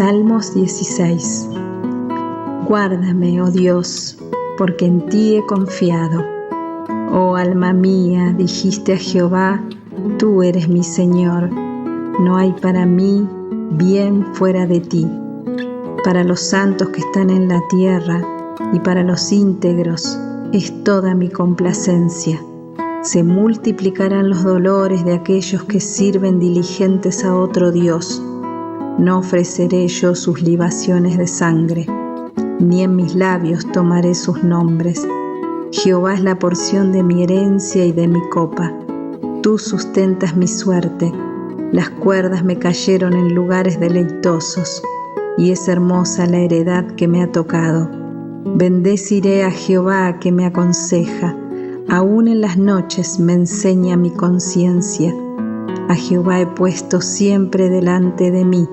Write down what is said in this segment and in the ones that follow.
Salmos 16. Guárdame, oh Dios, porque en ti he confiado. Oh alma mía, dijiste a Jehová, tú eres mi Señor. No hay para mí bien fuera de ti. Para los santos que están en la tierra y para los íntegros es toda mi complacencia. Se multiplicarán los dolores de aquellos que sirven diligentes a otro Dios. No ofreceré yo sus libaciones de sangre, ni en mis labios tomaré sus nombres. Jehová es la porción de mi herencia y de mi copa. Tú sustentas mi suerte. Las cuerdas me cayeron en lugares deleitosos, y es hermosa la heredad que me ha tocado. Bendeciré a Jehová que me aconseja. Aún en las noches me enseña mi conciencia. A Jehová he puesto siempre delante de mí,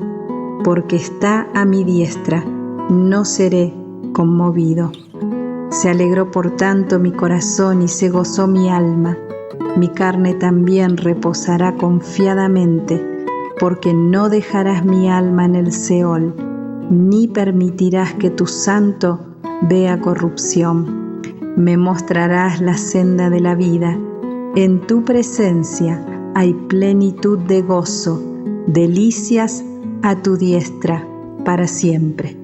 porque está a mi diestra, no seré conmovido. Se alegró por tanto mi corazón y se gozó mi alma. Mi carne también reposará confiadamente, porque no dejarás mi alma en el Seol, ni permitirás que tu santo vea corrupción. Me mostrarás la senda de la vida. En tu presencia hay plenitud de gozo, delicias a tu diestra para siempre.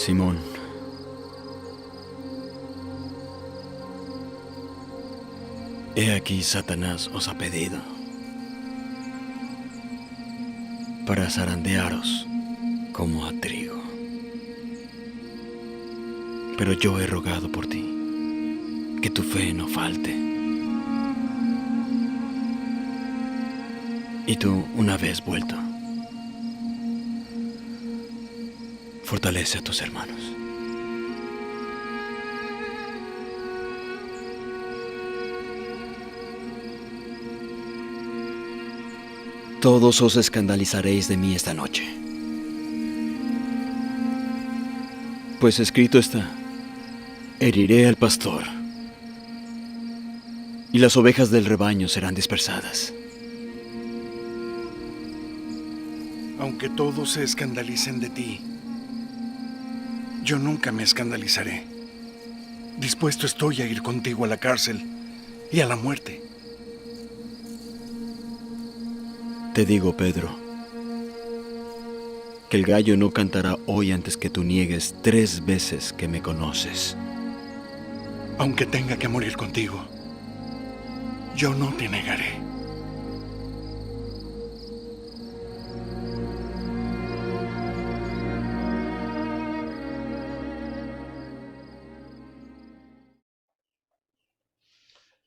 Simón, he aquí Satanás os ha pedido para zarandearos como a trigo. Pero yo he rogado por ti, que tu fe no falte. Y tú, una vez vuelto, fortalece a tus hermanos. Todos os escandalizaréis de mí esta noche, pues escrito está: heriré al pastor, y las ovejas del rebaño serán dispersadas. Aunque todos se escandalicen de ti, yo nunca me escandalizaré. Dispuesto estoy a ir contigo a la cárcel y a la muerte. Te digo, Pedro, que el gallo no cantará hoy antes que tú niegues 3 veces que me conoces. Aunque tenga que morir contigo, yo no te negaré.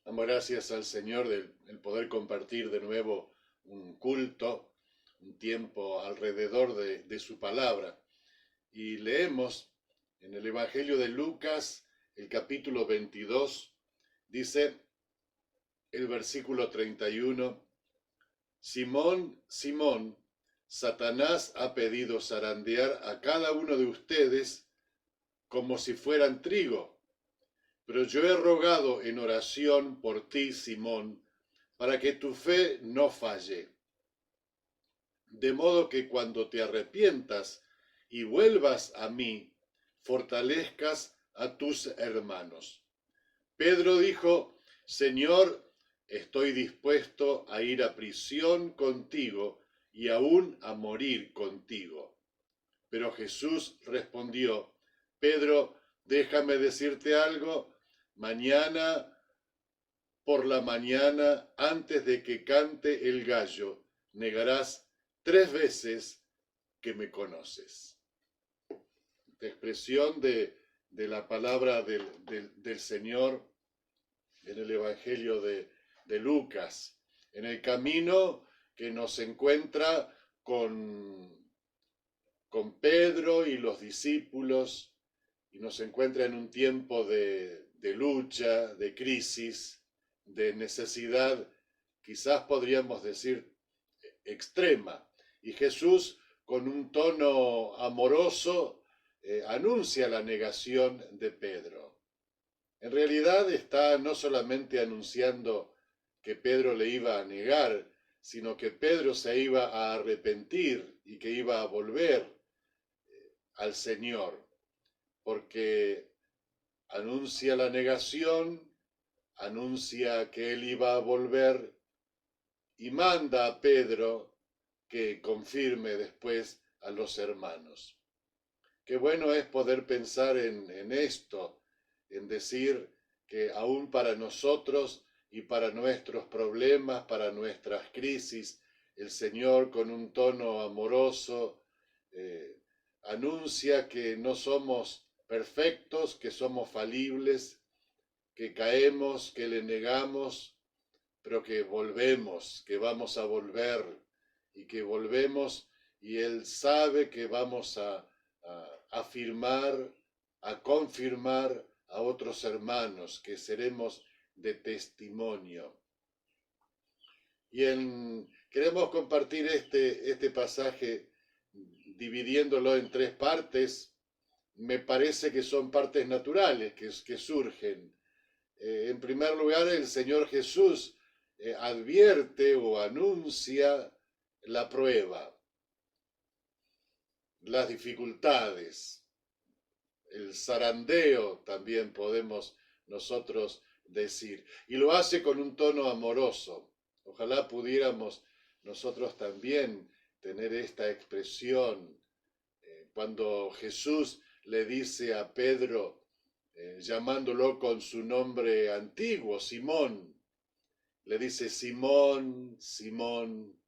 Damos gracias al Señor del poder compartir de nuevo un culto, un tiempo alrededor de su palabra. Y leemos en el Evangelio de Lucas, el capítulo 22, dice el versículo 31, Simón, Simón, Satanás ha pedido zarandear a cada uno de ustedes como si fueran trigo. Pero yo he rogado en oración por ti, Simón, para que tu fe no falle. De modo que cuando te arrepientas y vuelvas a mí, fortalezcas a tus hermanos. Pedro dijo, Señor, estoy dispuesto a ir a prisión contigo y aún a morir contigo. Pero Jesús respondió, Pedro, déjame decirte algo. Mañana por la mañana, antes de que cante el gallo, negarás 3 veces que me conoces. Esta expresión de la palabra del Señor en el Evangelio de Lucas, en el camino que nos encuentra con Pedro y los discípulos, y nos encuentra en un tiempo de lucha, de crisis, de necesidad, quizás podríamos decir extrema. Y Jesús, con un tono amoroso, anuncia la negación de Pedro. En realidad está no solamente anunciando que Pedro le iba a negar, sino que Pedro se iba a arrepentir y que iba a volver al Señor, porque anuncia la negación, anuncia que él iba a volver y manda a Pedro que confirme después a los hermanos. Qué bueno es poder pensar en esto, en decir que aún para nosotros y para nuestros problemas, para nuestras crisis, el Señor con un tono amoroso anuncia que no somos perfectos, que somos falibles, que caemos, que le negamos, pero que volvemos, que vamos a volver y que volvemos y Él sabe que vamos a afirmar, a confirmar a otros hermanos, que seremos de testimonio. Y queremos compartir este pasaje dividiéndolo en 3 partes. Me parece que son partes naturales que surgen. En primer lugar, el Señor Jesús advierte o anuncia la prueba, las dificultades, el zarandeo también podemos nosotros decir. Y lo hace con un tono amoroso. Ojalá pudiéramos nosotros también tener esta expresión cuando Jesús le dice a Pedro, llamándolo con su nombre antiguo, Simón. Le dice, Simón, Simón.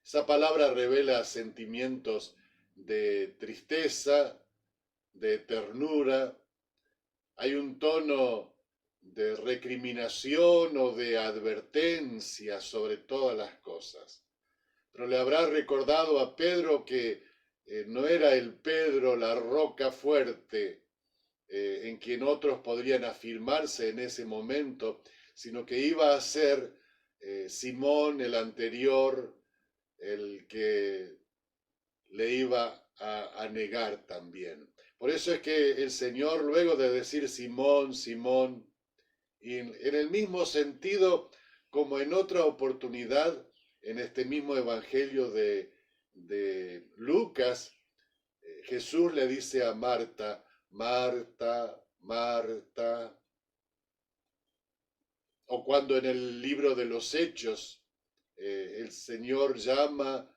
Esa palabra revela sentimientos de tristeza, de ternura. Hay un tono de recriminación o de advertencia sobre todas las cosas. Pero le habrá recordado a Pedro que no era el Pedro la roca fuerte en quien otros podrían afirmarse en ese momento, sino que iba a ser Simón el anterior, el que le iba a negar también. Por eso es que el Señor, luego de decir Simón, Simón, y en el mismo sentido como en otra oportunidad, en este mismo evangelio de Lucas, Jesús le dice a Marta, Marta, Marta. O cuando en el libro de los Hechos el Señor llama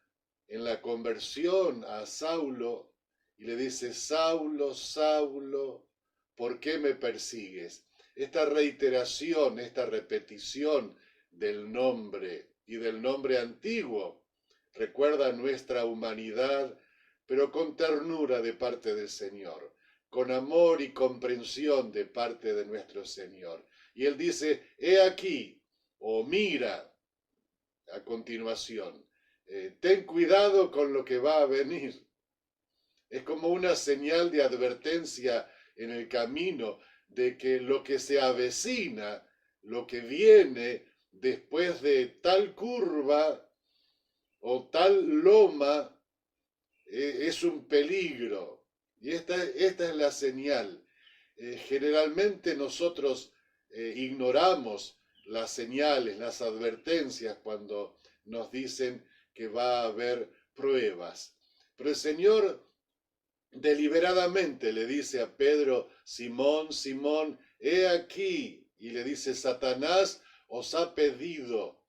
en la conversión a Saulo y le dice, Saulo, Saulo, ¿por qué me persigues? Esta reiteración, esta repetición del nombre y del nombre antiguo recuerda nuestra humanidad, pero con ternura de parte del Señor, con amor y comprensión de parte de nuestro Señor. Y Él dice, he aquí, o mira, a continuación, ten cuidado con lo que va a venir. Es como una señal de advertencia en el camino de que lo que se avecina, lo que viene después de tal curva o tal loma, es un peligro. Y esta es la señal. Generalmente nosotros ignoramos las señales, las advertencias cuando nos dicen que va a haber pruebas. Pero el Señor deliberadamente le dice a Pedro, Simón, Simón, he aquí, y le dice, Satanás os ha pedido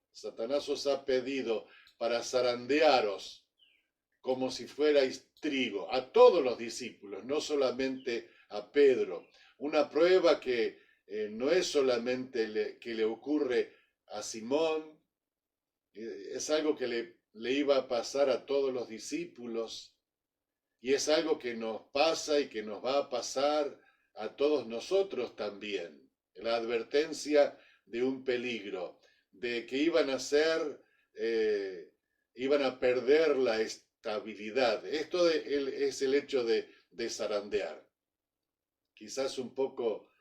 para zarandearos como si fuerais trigo, a todos los discípulos, no solamente a Pedro. Una prueba que no es solamente que le ocurre a Simón, es algo que le iba a pasar a todos los discípulos, y es algo que nos pasa y que nos va a pasar a todos nosotros también. La advertencia de un peligro, de que iban a perder la estabilidad. Esto es el hecho de zarandear. Quizás un poco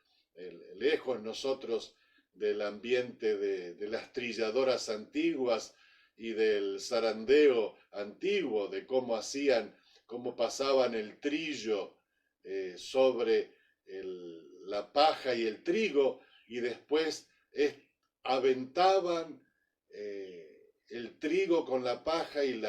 lejos nosotros del ambiente de las trilladoras antiguas y del zarandeo antiguo, de cómo pasaban el trillo sobre la paja y el trigo, y después aventaban el trigo con la paja y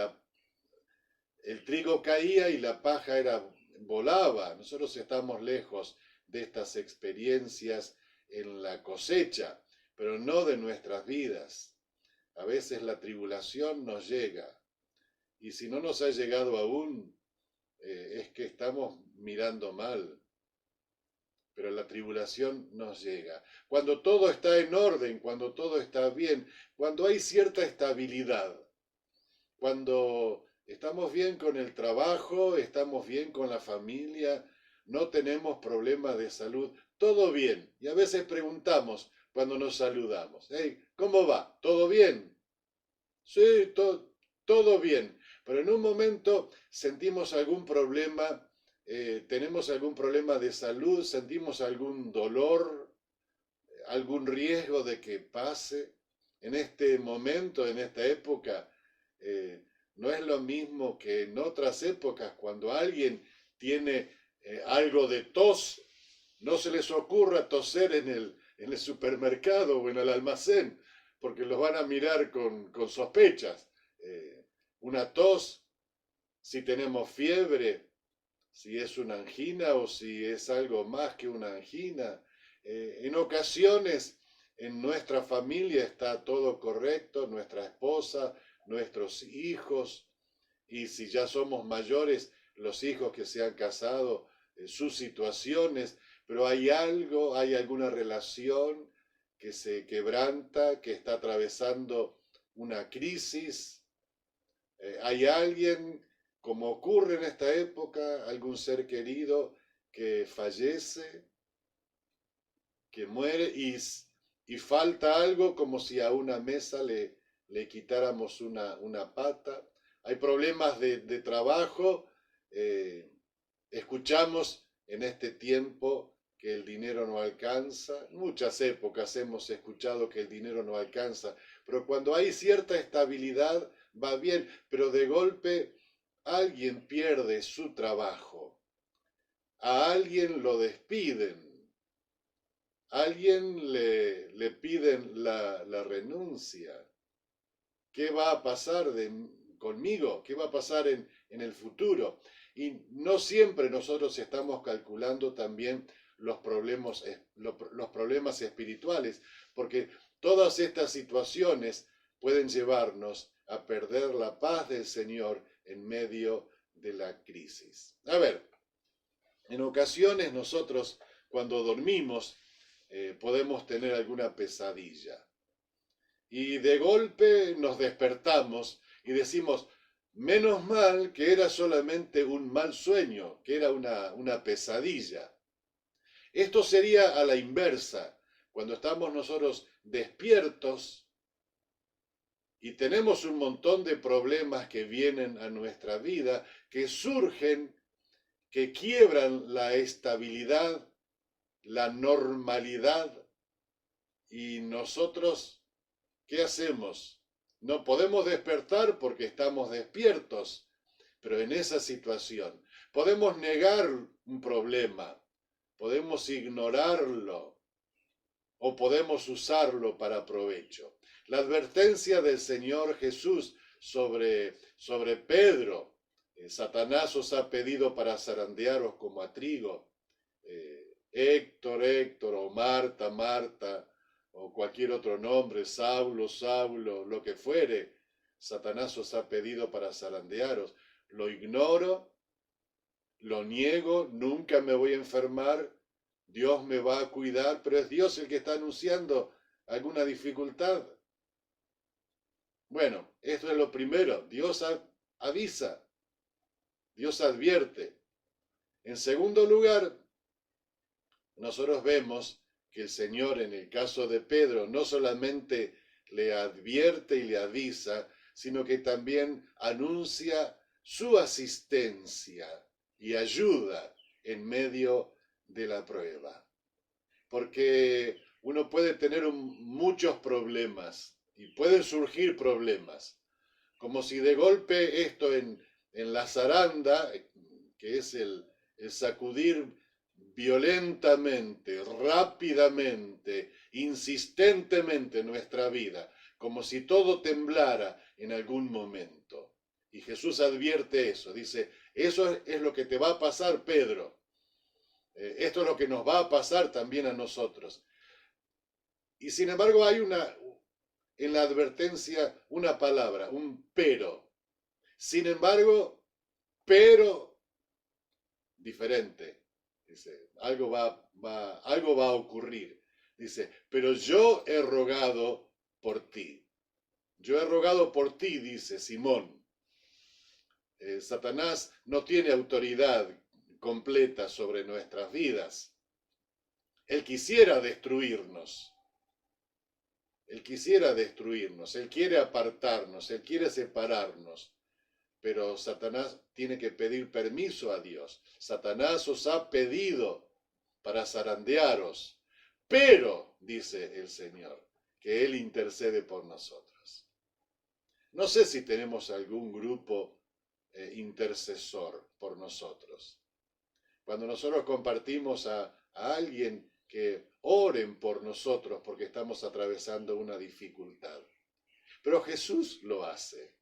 el trigo caía y la paja volaba. Nosotros estamos lejos de estas experiencias en la cosecha, pero no de nuestras vidas. A veces la tribulación nos llega, y si no nos ha llegado aún, es que estamos mirando mal. Pero la tribulación nos llega. Cuando todo está en orden, cuando todo está bien, cuando hay cierta estabilidad, cuando estamos bien con el trabajo, estamos bien con la familia, no tenemos problemas de salud, todo bien. Y a veces preguntamos cuando nos saludamos, hey, ¿cómo va? ¿Todo bien? Sí, todo bien. Pero en un momento sentimos algún problema, tenemos algún problema de salud, sentimos algún dolor, algún riesgo de que pase. En este momento, en esta época, no es lo mismo que en otras épocas, cuando alguien tiene algo de tos, no se les ocurra toser en el supermercado o en el almacén, porque los van a mirar con sospechas. Una tos, si tenemos fiebre, si es una angina o si es algo más que una angina. En ocasiones en nuestra familia está todo correcto, nuestra esposa, nuestros hijos, y si ya somos mayores, los hijos que se han casado sus situaciones, pero hay algo, hay alguna relación que se quebranta, que está atravesando una crisis. Hay alguien, como ocurre en esta época, algún ser querido que fallece, que muere y falta algo como si a una mesa le quitáramos una pata. Hay problemas de trabajo. Escuchamos en este tiempo que el dinero no alcanza. Muchas épocas hemos escuchado que el dinero no alcanza, pero cuando hay cierta estabilidad va bien, pero de golpe alguien pierde su trabajo, a alguien lo despiden, a alguien le piden la renuncia. ¿Qué va a pasar conmigo? ¿Qué va a pasar en el futuro? Y no siempre nosotros estamos calculando también los problemas espirituales, porque todas estas situaciones pueden llevarnos a perder la paz del Señor en medio de la crisis. A ver, en ocasiones nosotros cuando dormimos podemos tener alguna pesadilla y de golpe nos despertamos y decimos, menos mal que era solamente un mal sueño, que era una pesadilla. Esto sería a la inversa, cuando estamos nosotros despiertos y tenemos un montón de problemas que vienen a nuestra vida, que surgen, que quiebran la estabilidad, la normalidad, y nosotros, ¿qué hacemos? No podemos despertar porque estamos despiertos, pero en esa situación podemos negar un problema, podemos ignorarlo o podemos usarlo para provecho. La advertencia del Señor Jesús sobre Pedro, Satanás os ha pedido para zarandearos como a trigo, Héctor, Héctor, o Marta, Marta, o cualquier otro nombre, Saulo, Saulo, lo que fuere, Satanás os ha pedido para zarandearos. Lo ignoro, lo niego, nunca me voy a enfermar, Dios me va a cuidar, pero es Dios el que está anunciando alguna dificultad. Bueno, esto es lo primero, Dios avisa, Dios advierte. En segundo lugar, nosotros vemos que el Señor, en el caso de Pedro, no solamente le advierte y le avisa, sino que también anuncia su asistencia y ayuda en medio de la prueba. Porque uno puede tener muchos problemas y pueden surgir problemas, como si de golpe esto en la zaranda, que es el sacudir violentamente, rápidamente, insistentemente nuestra vida, como si todo temblara en algún momento. Y Jesús advierte eso, dice, eso es lo que te va a pasar, Pedro. Esto es lo que nos va a pasar también a nosotros. Y sin embargo hay en la advertencia una palabra, un pero. Sin embargo, pero diferente. Dice, algo va a ocurrir. Dice, pero yo he rogado por ti. Yo he rogado por ti, dice Simón. Satanás no tiene autoridad completa sobre nuestras vidas. Él quisiera destruirnos. Él quisiera destruirnos. Él quiere apartarnos. Él quiere separarnos. Pero Satanás tiene que pedir permiso a Dios. Satanás os ha pedido para zarandearos, pero, dice el Señor, que Él intercede por nosotros. No sé si tenemos algún grupo intercesor por nosotros. Cuando nosotros compartimos a alguien que oren por nosotros porque estamos atravesando una dificultad. Pero Jesús lo hace.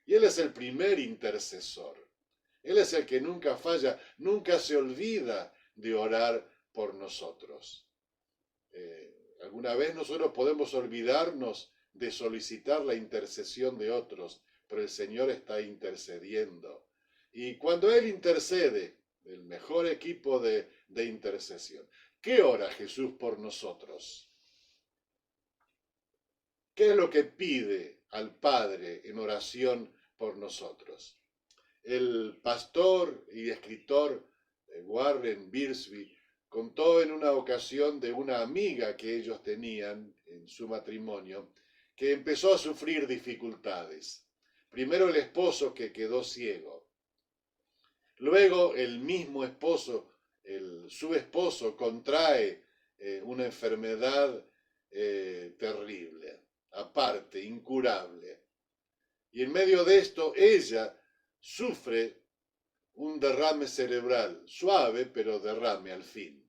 Y Él es el primer intercesor. Él es el que nunca falla, nunca se olvida de orar por nosotros. Alguna vez nosotros podemos olvidarnos de solicitar la intercesión de otros, pero el Señor está intercediendo. Y cuando Él intercede, el mejor equipo de intercesión. ¿Qué ora Jesús por nosotros? ¿Qué es lo que pide al Padre en oración por nosotros? El pastor y escritor Warren Wiersbe contó en una ocasión de una amiga que ellos tenían en su matrimonio, que empezó a sufrir dificultades. Primero el esposo, que quedó ciego. Luego el mismo esposo, su esposo, contrae una enfermedad terrible, aparte, incurable. Y en medio de esto ella sufre un derrame cerebral, suave, pero derrame al fin.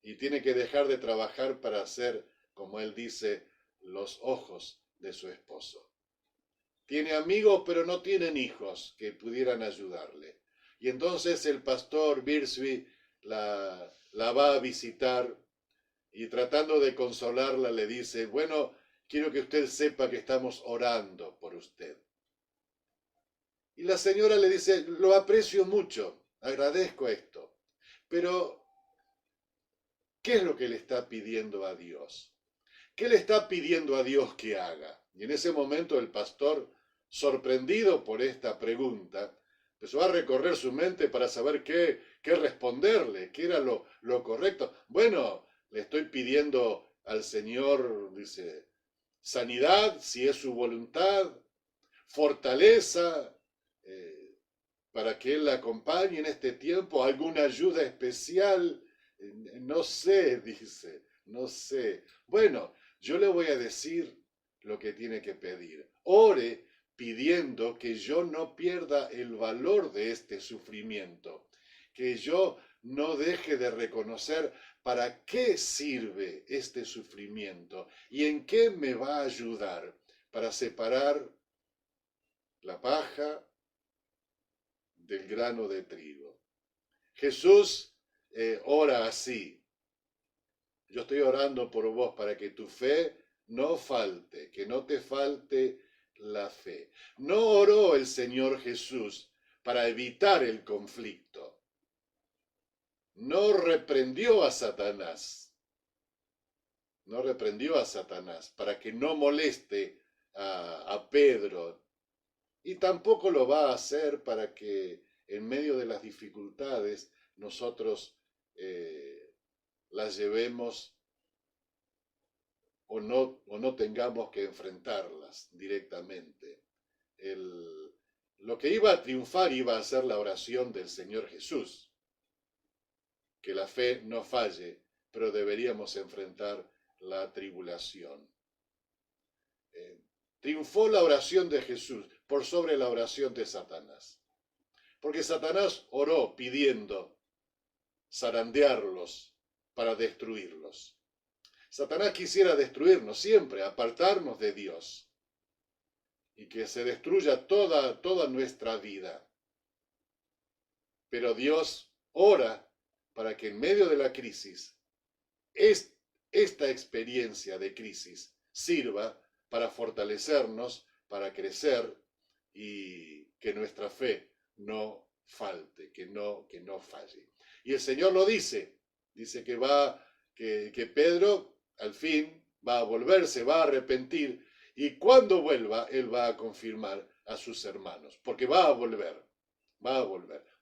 Y tiene que dejar de trabajar para hacer, como él dice, los ojos de su esposo. Tiene amigos, pero no tienen hijos que pudieran ayudarle. Y entonces el pastor Wiersbe la va a visitar y tratando de consolarla le dice, bueno, quiero que usted sepa que estamos orando por usted. Y la señora le dice, lo aprecio mucho, agradezco esto, pero ¿qué es lo que le está pidiendo a Dios? ¿Qué le está pidiendo a Dios que haga? Y en ese momento el pastor, sorprendido por esta pregunta, empezó a recorrer su mente para saber qué responderle, qué era lo correcto. Bueno, le estoy pidiendo al Señor, dice, sanidad, si es su voluntad, fortaleza, para que Él la acompañe en este tiempo, alguna ayuda especial, no sé, dice, no sé. Bueno, yo le voy a decir lo que tiene que pedir. Ore pidiendo que yo no pierda el valor de este sufrimiento, que yo no deje de reconocer para qué sirve este sufrimiento y en qué me va a ayudar para separar la paja del grano de trigo. Jesús ora así. Yo estoy orando por vos para que tu fe no falte, que no te falte la fe. No oró el Señor Jesús para evitar el conflicto. No reprendió a Satanás. No reprendió a Satanás para que no moleste a Pedro. Y tampoco lo va a hacer para que en medio de las dificultades nosotros las llevemos o no tengamos que enfrentarlas directamente. Lo que iba a triunfar iba a ser la oración del Señor Jesús. Que la fe no falle, pero deberíamos enfrentar la tribulación. Triunfó la oración de Jesús por sobre la oración de Satanás. Porque Satanás oró pidiendo zarandearlos para destruirlos. Satanás quisiera destruirnos siempre, apartarnos de Dios y que se destruya toda nuestra vida. Pero Dios ora para que en medio de la crisis, esta experiencia de crisis sirva para fortalecernos, para crecer y que nuestra fe no falte, que no falle. Y el Señor lo dice que Pedro al fin va a volver, se va a arrepentir y cuando vuelva él va a confirmar a sus hermanos, porque va a volver.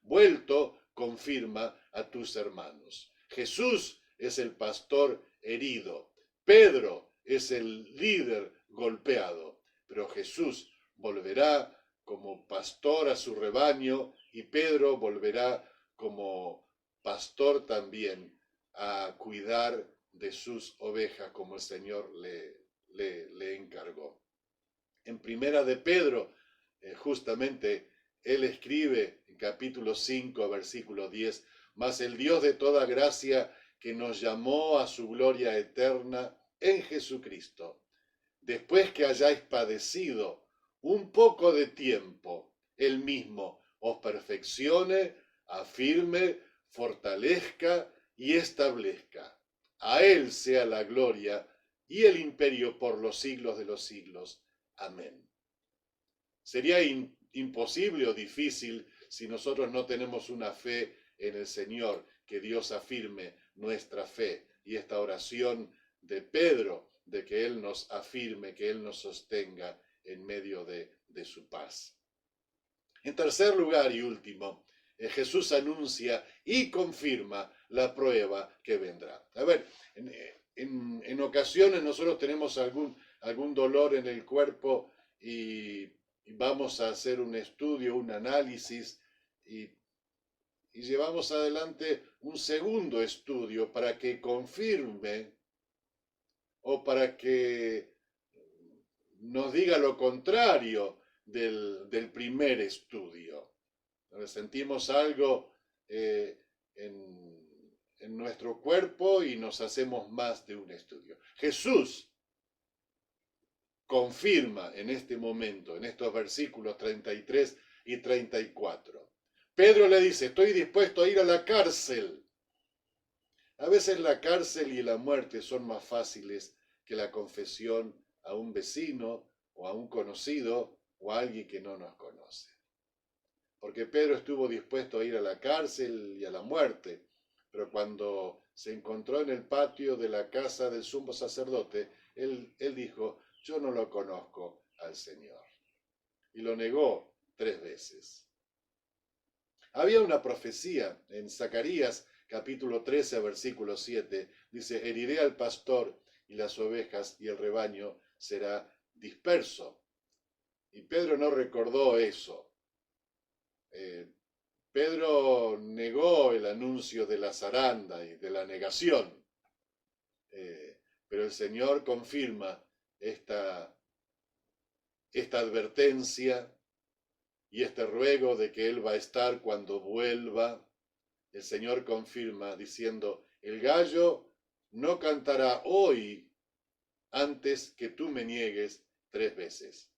Vuelto confirma a tus hermanos. Jesús es el pastor herido, Pedro es el líder golpeado, pero Jesús volverá como pastor a su rebaño y Pedro volverá como pastor también a cuidar de sus ovejas como el Señor le encargó. En primera de Pedro, justamente él escribe en capítulo 5, versículo 10, mas el Dios de toda gracia que nos llamó a su gloria eterna en Jesucristo, después que hayáis padecido un poco de tiempo, él mismo os perfeccione, afirme, fortalezca y establezca. A él sea la gloria y el imperio por los siglos de los siglos. Amén. Sería imposible o difícil si nosotros no tenemos una fe en el Señor que Dios afirme nuestra fe. Y esta oración de Pedro, de que Él nos afirme, que Él nos sostenga en medio de su paz. En tercer lugar y último, Jesús anuncia y confirma la prueba que vendrá. A ver, en ocasiones nosotros tenemos algún dolor en el cuerpo y vamos a hacer un estudio, un análisis y llevamos adelante un segundo estudio para que confirme o para que nos diga lo contrario del primer estudio. Sentimos algo en nuestro cuerpo y nos hacemos más de un estudio. Jesús confirma en este momento, en estos versículos 33 y 34. Pedro le dice, estoy dispuesto a ir a la cárcel. A veces la cárcel y la muerte son más fáciles que la confesión a un vecino o a un conocido o a alguien que no nos conoce. Porque Pedro estuvo dispuesto a ir a la cárcel y a la muerte, pero cuando se encontró en el patio de la casa del sumo sacerdote, él dijo, yo no lo conozco al Señor. Y lo negó 3 veces. Había una profecía en Zacarías, capítulo 13, versículo 7, dice, heriré al pastor y las ovejas y el rebaño será disperso. Y Pedro no recordó eso. Pedro negó el anuncio de la zaranda y de la negación, pero el Señor confirma esta advertencia y este ruego de que Él va a estar cuando vuelva. El Señor confirma diciendo, el gallo no cantará hoy antes que tú me niegues 3 veces.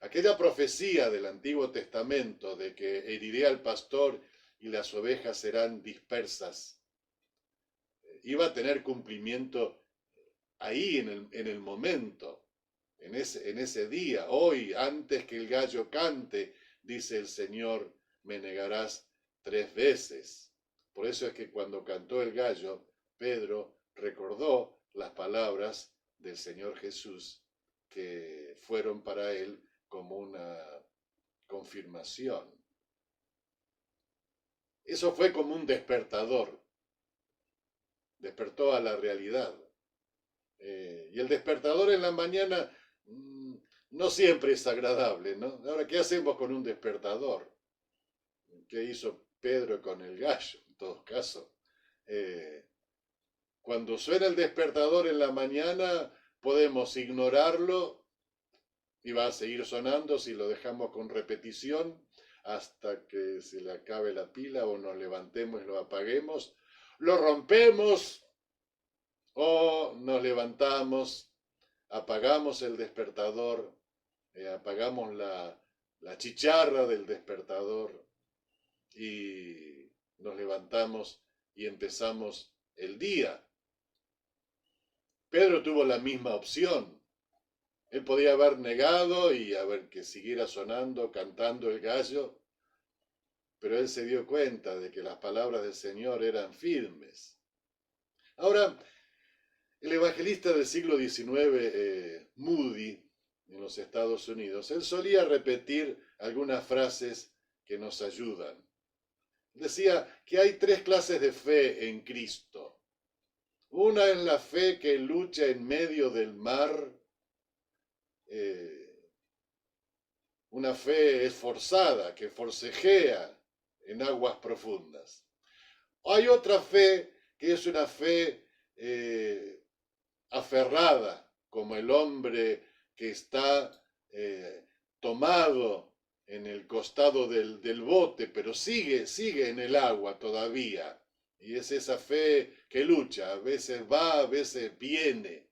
Aquella profecía del Antiguo Testamento de que heriré al pastor y las ovejas serán dispersas, iba a tener cumplimiento ahí en el momento, en ese día. Hoy, antes que el gallo cante, dice el Señor, me negarás 3 veces. Por eso es que cuando cantó el gallo, Pedro recordó las palabras del Señor Jesús que fueron para él como una confirmación. Eso fue como un despertador. Despertó a la realidad. Y el despertador en la mañana no siempre es agradable, ¿no? Ahora, ¿qué hacemos con un despertador? ¿Qué hizo Pedro con el gallo, en todo caso? Cuando suena el despertador en la mañana, podemos ignorarlo y va a seguir sonando si lo dejamos con repetición hasta que se le acabe la pila o nos levantemos y lo apaguemos. Lo rompemos o nos levantamos, apagamos el despertador, apagamos la chicharra del despertador y nos levantamos y empezamos el día. Pedro tuvo la misma opción. Él podía haber negado y que siguiera sonando, cantando el gallo, pero él se dio cuenta de que las palabras del Señor eran firmes. Ahora, el evangelista del siglo XIX, Moody, en los Estados Unidos, él solía repetir algunas frases que nos ayudan. Decía que hay 3 clases de fe en Cristo. Una es la fe que lucha en medio del mar, una fe esforzada, que forcejea en aguas profundas. Hay otra fe que es una fe aferrada, como el hombre que está tomado en el costado del bote, pero sigue en el agua todavía. Y es esa fe que lucha, a veces va, a veces viene,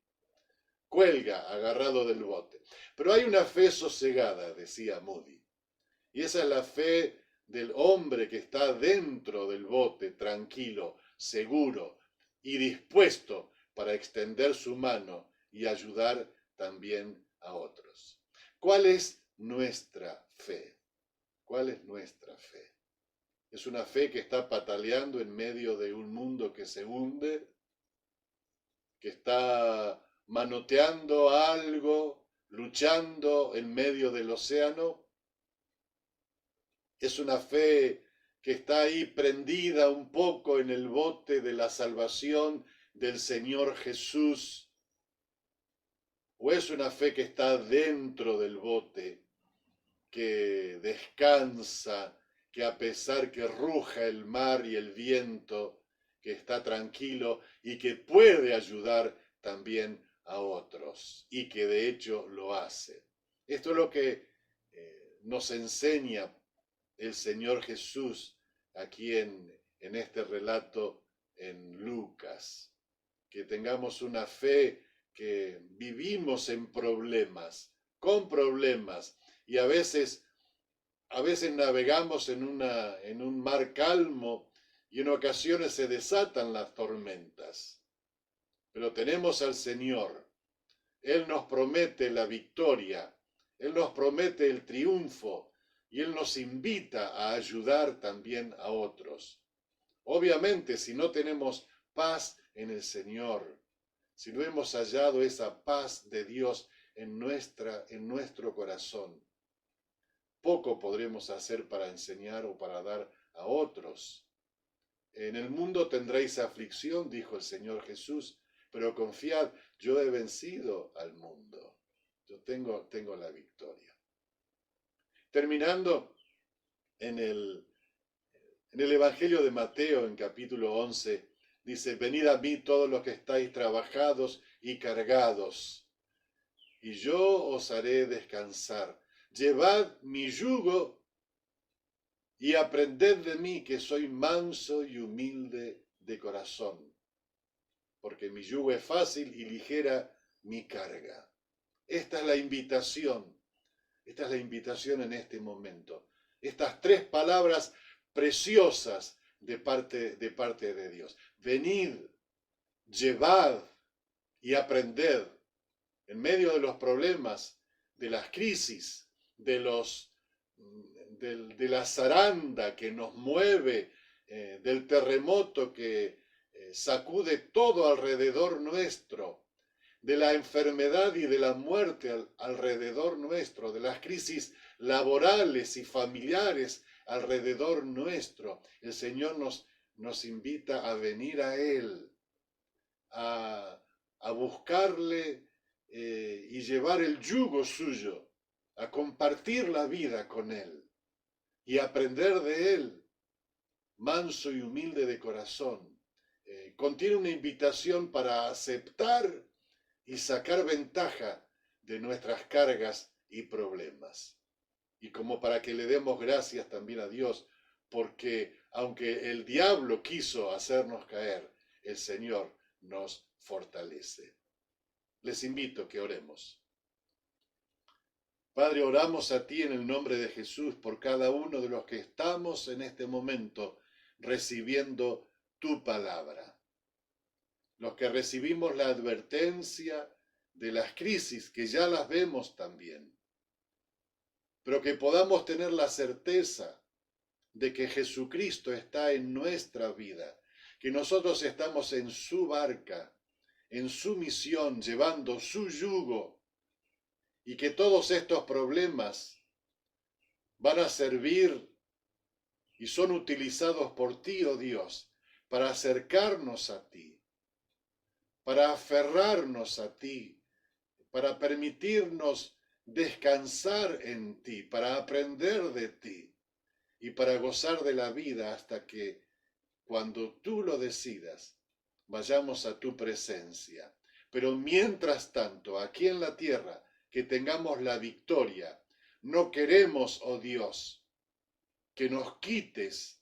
cuelga agarrado del bote. Pero hay una fe sosegada, decía Moody, y esa es la fe del hombre que está dentro del bote, tranquilo, seguro y dispuesto para extender su mano y ayudar también a otros. ¿Cuál es nuestra fe? ¿Cuál es nuestra fe? Es una fe que está pataleando en medio de un mundo que se hunde, que está manoteando algo, luchando en medio del océano. Es una fe que está ahí prendida un poco en el bote de la salvación del Señor Jesús. O es una fe que está dentro del bote, que descansa, que a pesar que ruja el mar y el viento, que está tranquilo y que puede ayudar también a otros, y que de hecho lo hace. Esto es lo que nos enseña el Señor Jesús aquí en este relato en Lucas. Que tengamos una fe que vivimos en problemas, con problemas, y a veces navegamos en un mar calmo y en ocasiones se desatan las tormentas. Pero tenemos al Señor. Él nos promete la victoria, Él nos promete el triunfo y Él nos invita a ayudar también a otros. Obviamente, si no tenemos paz en el Señor, si no hemos hallado esa paz de Dios en nuestro corazón, poco podremos hacer para enseñar o para dar a otros. En el mundo tendréis aflicción, dijo el Señor Jesús, pero confiad, yo he vencido al mundo. Yo tengo la victoria. Terminando en el Evangelio de Mateo, en capítulo 11, dice, venid a mí todos los que estáis trabajados y cargados, y yo os haré descansar. Llevad mi yugo y aprended de mí, que soy manso y humilde de corazón, porque mi yugo es fácil y ligera mi carga. Esta es la invitación en este momento. Estas tres palabras preciosas de parte de Dios. Venid, llevad y aprended en medio de los problemas, de las crisis, de la zaranda que nos mueve, del terremoto que sacude todo alrededor nuestro, de la enfermedad y de la muerte alrededor nuestro, de las crisis laborales y familiares alrededor nuestro. El Señor nos invita a venir a Él, a buscarle y llevar el yugo suyo, a compartir la vida con Él y aprender de Él, manso y humilde de corazón. Contiene una invitación para aceptar y sacar ventaja de nuestras cargas y problemas. Y como para que le demos gracias también a Dios, porque aunque el diablo quiso hacernos caer, el Señor nos fortalece. Les invito a que oremos. Padre, oramos a ti en el nombre de Jesús por cada uno de los que estamos en este momento recibiendo tu palabra. Los que recibimos la advertencia de las crisis, que ya las vemos también, pero que podamos tener la certeza de que Jesucristo está en nuestra vida, que nosotros estamos en su barca, en su misión, llevando su yugo, y que todos estos problemas van a servir y son utilizados por ti, oh Dios, para acercarnos a ti, para aferrarnos a ti, para permitirnos descansar en ti, para aprender de ti y para gozar de la vida hasta que, cuando tú lo decidas, vayamos a tu presencia. Pero mientras tanto, aquí en la tierra, que tengamos la victoria. No queremos, oh Dios, que nos quites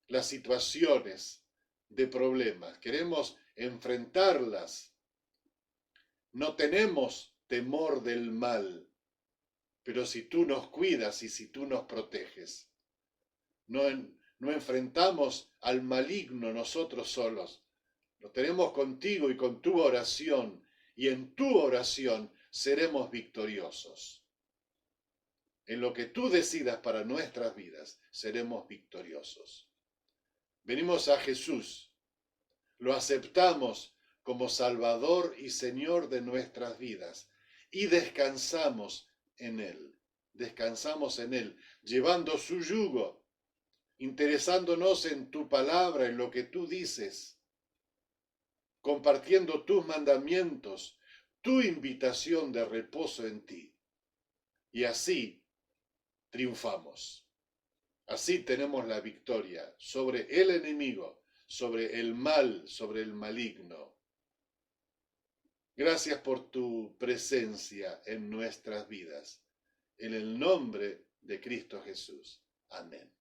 las situaciones de problemas. Queremos enfrentarlas. No tenemos temor del mal, pero si tú nos cuidas y si tú nos proteges, no enfrentamos al maligno nosotros solos. Lo tenemos contigo y con tu oración, y en tu oración seremos victoriosos. en lo que tú decidas para nuestras vidas, seremos victoriosos. Venimos a Jesús, lo aceptamos como Salvador y Señor de nuestras vidas y descansamos en Él, llevando su yugo, interesándonos en tu palabra, en lo que tú dices, compartiendo tus mandamientos, tu invitación de reposo en ti. Y así triunfamos. Así tenemos la victoria sobre el enemigo, sobre el mal, sobre el maligno. Gracias por tu presencia en nuestras vidas. En el nombre de Cristo Jesús. Amén.